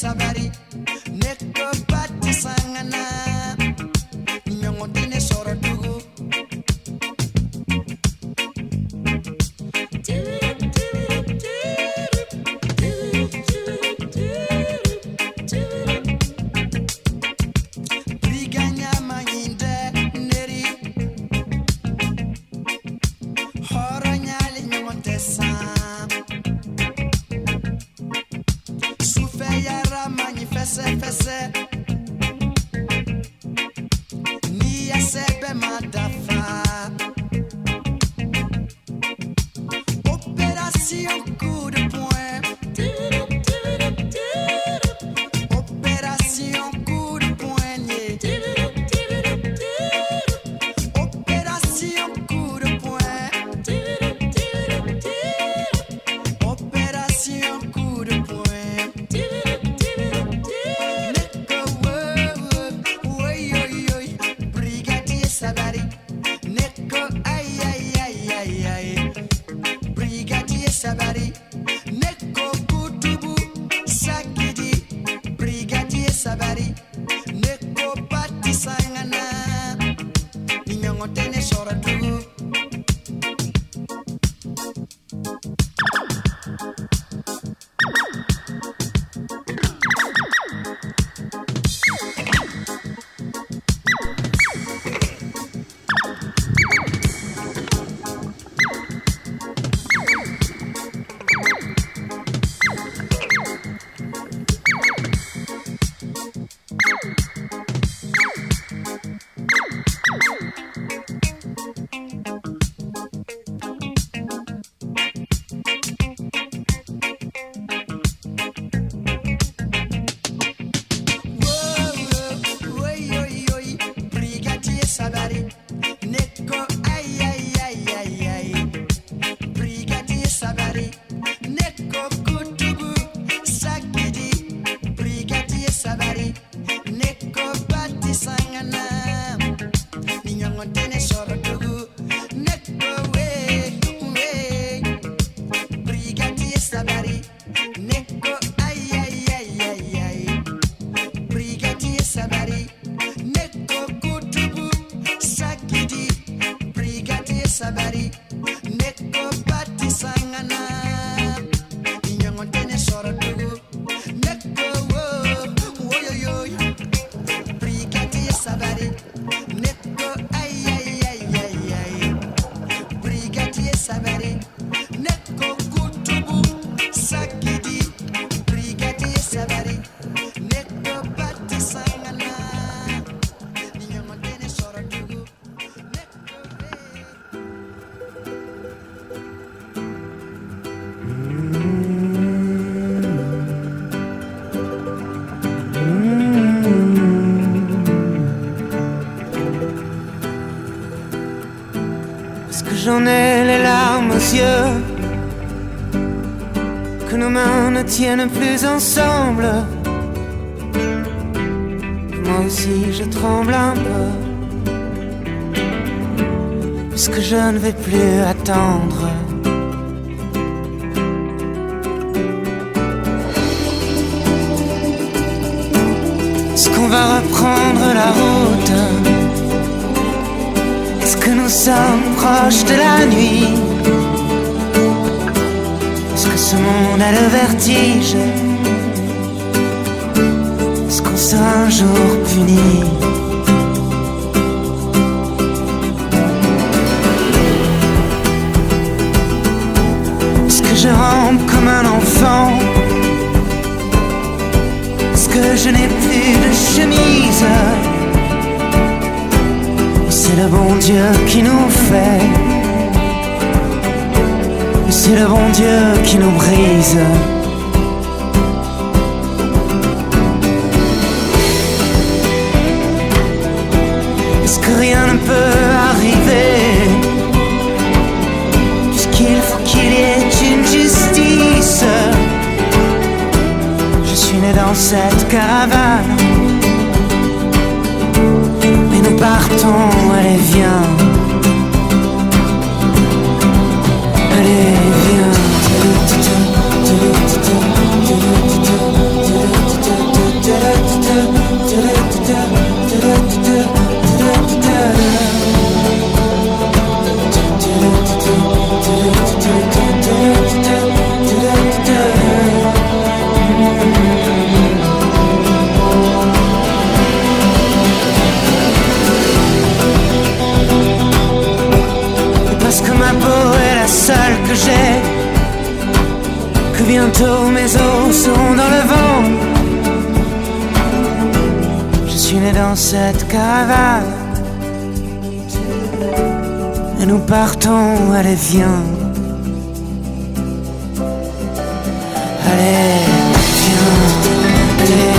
sabari neko pati sangana nyongo tene soro tugu briganya manginde neri horanya le nyongo tesa yara manifeste fese ni ya sebe madafa opération coup de poing opération coup de poignet opération coup de poing opération coup de poing sabari neko ay brigadier sabari neko kutubu sakidi brigadier sabari neko pati sangana ninyongo tene sora tugu sabari neko ay brigadier sabari neko kutubu sakidi brigadier sabari neko pati sangana ninyongo tene soro tugu neko we brigadier sabari neko ay brigadier sabari neko kutubu sakidi brigadier sabari neko pati sangana ninyongo tene soro tugu neko woyoyo brigadier sabari neko ay brigadier sabari neko kutubu sakidi brigadier sabari neko pati sangana ninyongo tene soro tugu Parce que j'en ai les larmes aux yeux, que nos mains ne tiennent plus ensemble. Moi aussi je tremble un peu, puisque je ne vais plus attendre. Est-ce qu'on va reprendre la route? Est-ce que nous sommes proches de la nuit? Est-ce que ce monde a le vertige? Est-ce qu'on sera un jour puni? Est-ce que je rampe comme un enfant? Est-ce que je n'ai plus de chemise? C'est le bon Dieu qui nous fait, c'est le bon Dieu qui nous brise. Est-ce que rien ne peut arriver, puisqu'il faut qu'il y ait une justice? Je suis né dans cette caravane, mais nous partons, allez viens. Allez viens. tu dans cette caravane et nous partons, allez viens. Allez, viens, allez.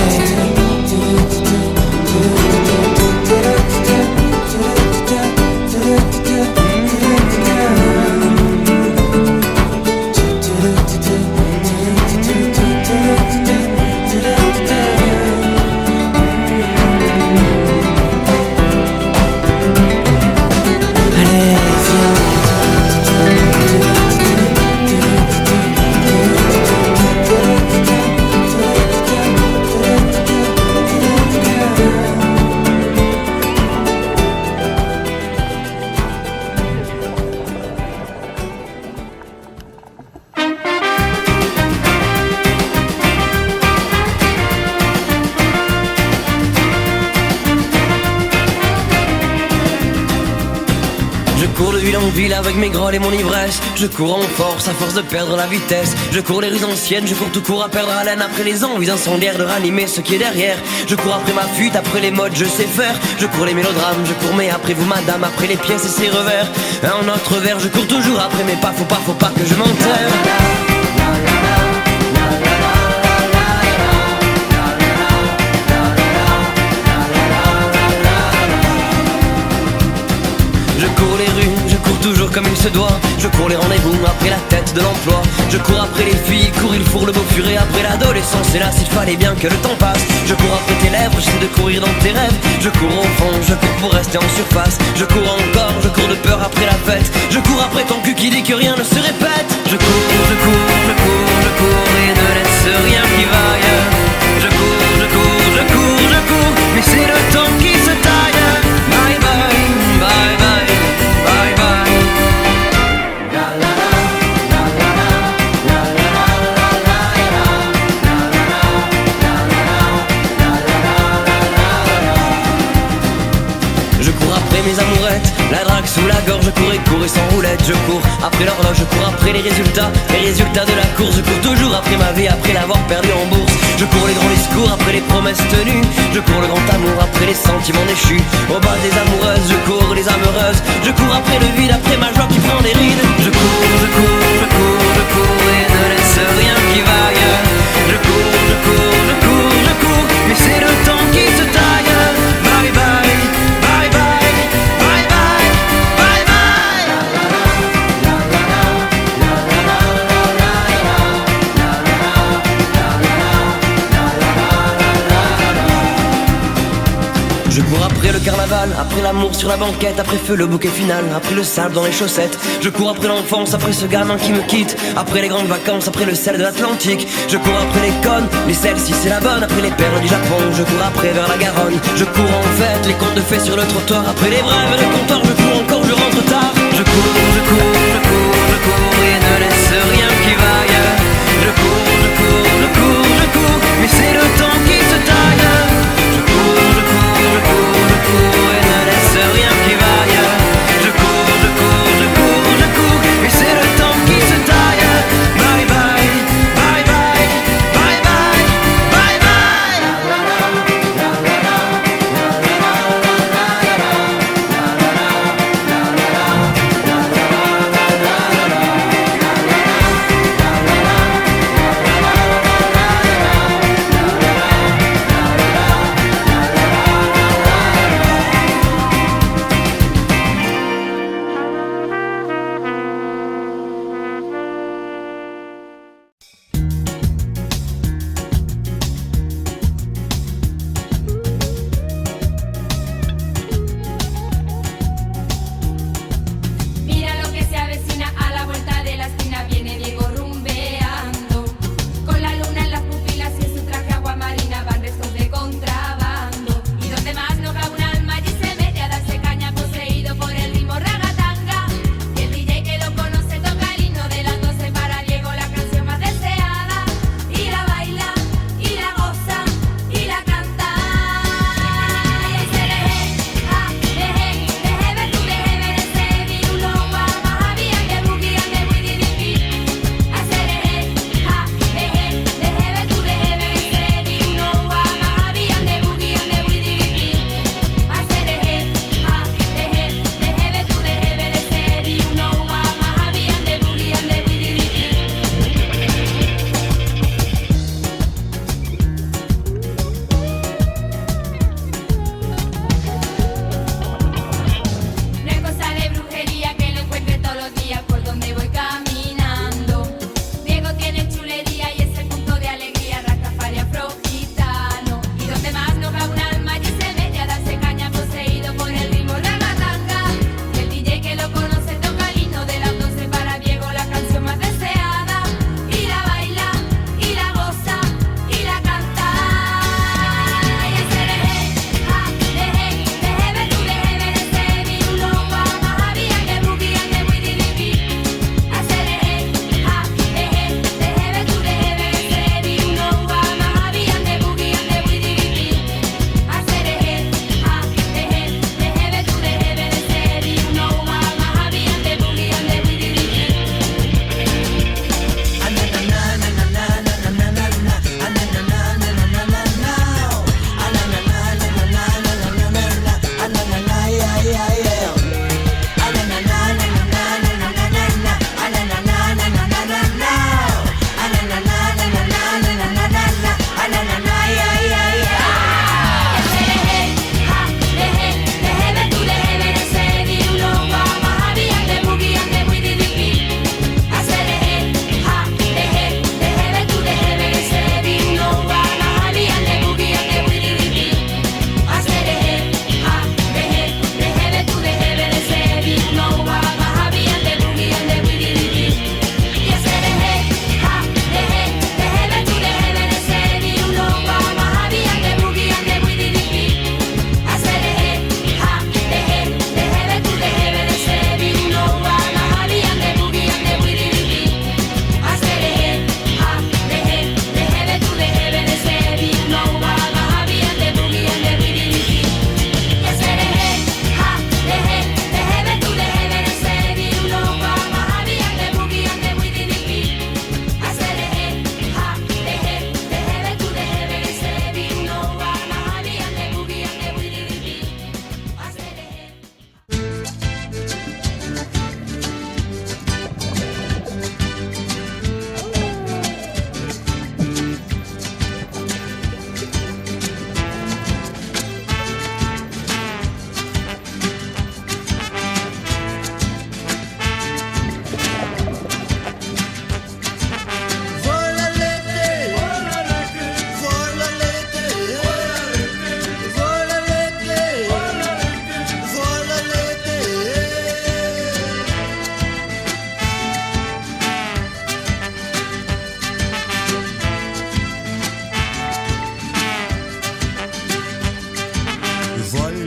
Ville avec mes grolles et mon ivresse. Je cours en force à force de perdre la vitesse. Je cours les rues anciennes, je cours tout court à perdre haleine. Après les envies incendiaires de ranimer ce qui est derrière. Je cours après ma fuite, après les modes je sais faire. Je cours les mélodrames, je cours mais après vous madame. Après les pièces et ses revers, un autre verre. Je cours toujours après mes pas, faut pas que je m'enterre. Toujours comme il se doit, je cours les rendez-vous après la tête de l'emploi. Je cours après les filles, courir le four, le beau furet. Après l'adolescence, et là s'il fallait bien que le temps passe. Je cours après tes lèvres, j'essaie de courir dans tes rêves. Je cours au fond, je cours pour rester en surface. Je cours encore, je cours de peur après la fête. Je cours après ton cul qui dit que rien ne se répète. Je cours, je cours, je cours, je cours et ne laisse rien qui vaille. Je cours, je cours, je cours, je cours, mais c'est le temps qui se taille. Bye bye, bye bye. Mes amourettes, la drague sous la gorge, je cours et sans roulette. Je cours après l'horloge, je cours après les résultats de la course. Je cours toujours après ma vie, après l'avoir perdue en bourse. Je cours les grands discours, après les promesses tenues. Je cours le grand amour, après les sentiments déchus. Au bas des amoureuses, je cours les âmes heureuses. Je cours après le vide, après ma joie qui prend des rides. Je cours, je cours, je cours, je cours et ne laisse rien qui vaille. Je cours, je cours, je cours, je cours, mais c'est le temps qui se taille. Bye bye. Je cours après le carnaval, après l'amour sur la banquette, après feu le bouquet final, après le sable dans les chaussettes. Je cours après l'enfance, après ce gamin qui me quitte, après les grandes vacances, après le sel de l'Atlantique. Je cours après les connes, les selles si c'est la bonne, après les perles du Japon. Je cours après vers la Garonne. Je cours en fait les contes de fées sur le trottoir, après les brèves et les comptoirs. Je cours encore, je rentre tard. Je cours, je cours, je cours, je cours et ne laisse rien qui vaille. Je cours, je cours, je cours, je cours, mais c'est le temps qui se taille. Je cours, je cours, je cours, je cours et ne laisse rien qui vaille. Je cours, je cours, je cours, je cours, mais c'est le temps qui se taille. Bye bye, bye bye, bye bye, bye bye.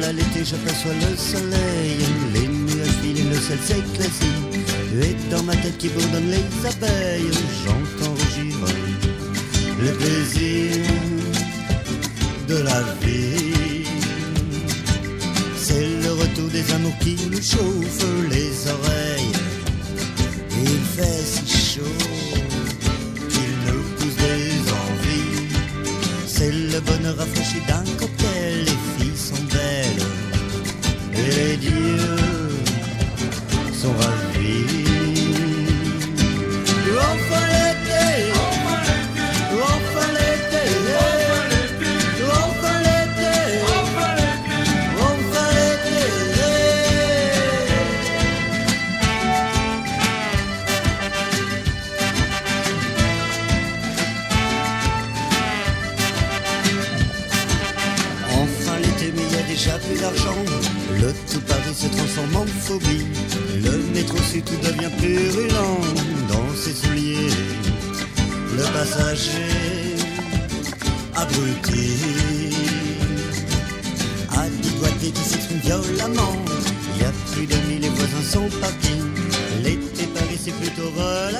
voilà l'été, j'aperçois le soleil, les nuages filent et le ciel s'éclaircit. Et dans ma tête qui bourdonne les abeilles, j'entends rugir le plaisir de la vie. C'est le retour des amours qui nous chauffent les oreilles. Il fait si chaud qu'il nous pousse des envies. C'est le bonheur rafraîchi d'un cocktail. Les filles sont belles et les dieux sont ravis. Enfin l'été, enfin l'été, enfin l'été, enfin l'été. Enfin l'été, mais il y a déjà plus d'argent. Le tout Paris se transforme en phobie. Le métro sud tout devient purulent dans ses souliers. Le passager abruti a des doigtés qui s'expriment violemment. Il y a plus de 1000, les voisins sont partis. L'été Paris c'est plutôt relax.